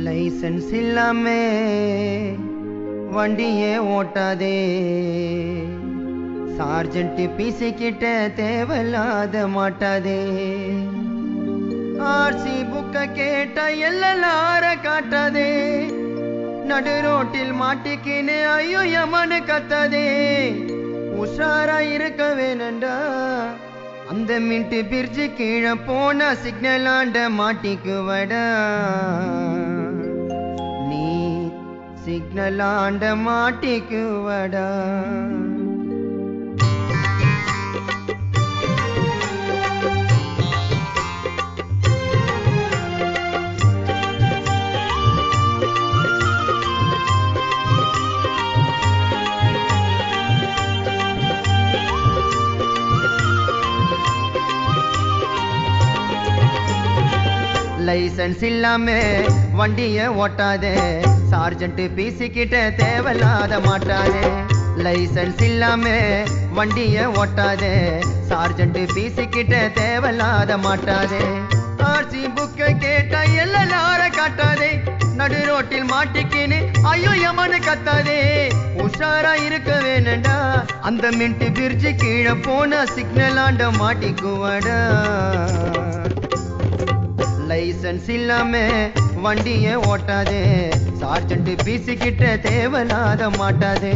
Licence இல்லாமே வண்டியே ஓட்டாதே, sergeant PC கிட்ட தேவையில்லாத மாட்டாதே, ஆர்சி புக்க கேட்ட எல்லார காட்டாதே, நடு ரோட்டில் மாட்டிக்கின்னு ஐயோ யமனு கத்தாதே, உஷாரா இருக்க வேணண்டா, அந்த மின்ட்டு பிரிட்ஜு கீழே போன சிக்னல் ஆண்ட மாட்டிக்குவடா, நீ சிக்னல் ஆண்ட மாட்டிக்குவடா. லைசன்ஸ் இல்லாமே வண்டிய ஓட்டாதே, சார்ஜென்ட் பிசி கிட்ட தேவையில்லாத மாட்டாதே, லைசன்ஸ் இல்லாமே வண்டிய ஓட்டாதே, சார்ஜென்ட் பிசி கிட்ட தேவையில்லாத மாட்டாதே, ஆர்சி புக்க கேட்ட எல்லார காட்டாதே, நடு ரோட்டில் மாட்டிக்கின்னு ஐயோ யமனு கத்தாதே, உஷாரா இருக்க வேணண்டா, அந்த மின்ட்டு பிரிட்ஜு கீழே போன சிக்னல் ஆண்ட மாட்டிக்குவடா. லைசன்ஸ் இல்லாமே வண்டிய ஓட்டாதே, சார்ஜென்ட் பிசி கிட்ட தேவையில்லாத மாட்டாதே.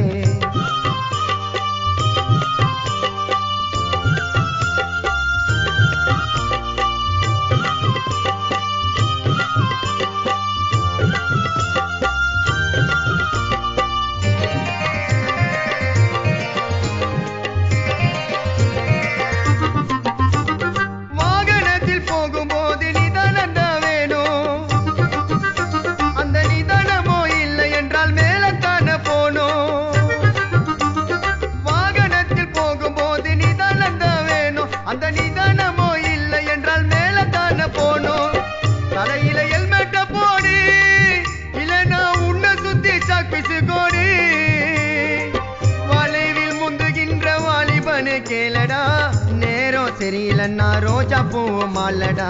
கேளடா, நேரம் சரியில்லைன்னா ரோஜா பூவு மாலடா,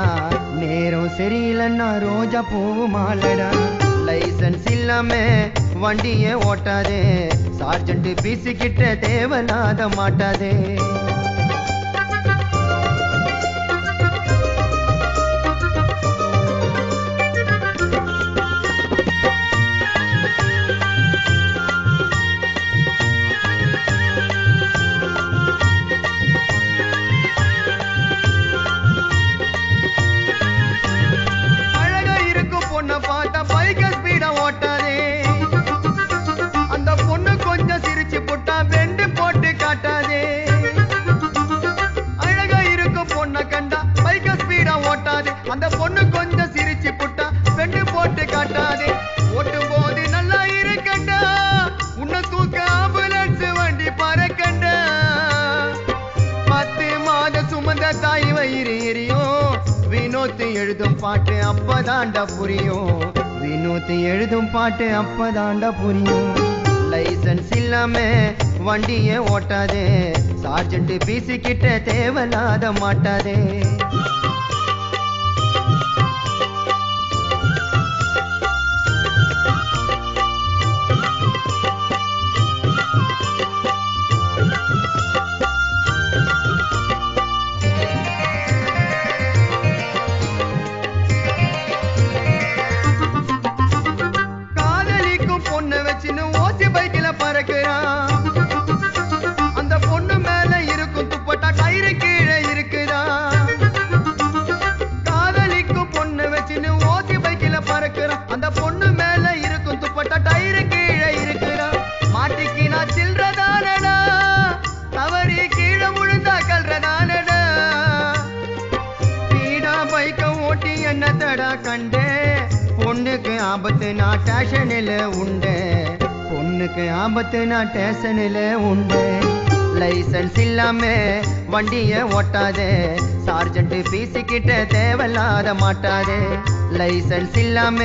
நேரம் சரியில்லைன்னா ரோஜா பூவு மாலடா. லைசன்ஸ் இல்லாம வண்டிய ஓட்டாதே, சார்ஜென்ட் பிசி கிட்ட தேவையில்லாத மாட்டாதே. அந்த பொண்ணு கொஞ்சம் சிரிச்சு புட்டா பெண்டு போட்டு காட்டாதே, ஓட்டும் போது நல்லா இருக்கண்டா, உன்னை தூக்க ஆம்புலன்ஸ் வண்டி பறக்கண்டா, 10 மாத சுமந்த தாய் வயிறு எரியும், வினோத் எழுதும் பாட்டு அப்பதாண்டா புரியும், வினோத் எழுதும் பாட்டு அப்பதாண்டா புரியும். லைசன்ஸ் இல்லாம வண்டிய ஓட்டாதே, சார்ஜென்ட் பிசி கிட்ட தேவையில்லாத மாட்டாதே. கண்டே பொண்ணுக்கு ஆபத்து நான் ஸ்டேஷனில் உண்டு, பொண்ணுக்கு ஆபத்து நான் ஸ்டேஷனில் உண்டு. லைசன்ஸ் இல்லாம வண்டிய ஓட்டாதே, சார்ஜென்ட் பிசி கிட்ட தேவையில்லாத மாட்டாதே, லைசன்ஸ் இல்லாம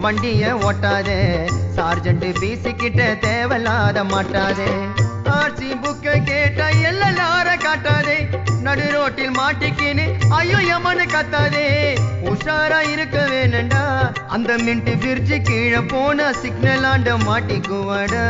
வண்டிய ஓட்டாதே, சார்ஜென்ட் பிசி கிட்ட தேவையில்லாத மாட்டாதே, ஆர்சி புக்க கேட்ட எல்லார காட்டாதே, நடு ரோட்டில் மாட்டிக்கின்னு ஐயோ யமனு கத்தாதே, உஷாரா இருக்க வேணண்டா, அந்த மின்ட்டு பிரிச்சு கீழே போன சிக்னல் ஆண்ட மாட்டிக்குவாடா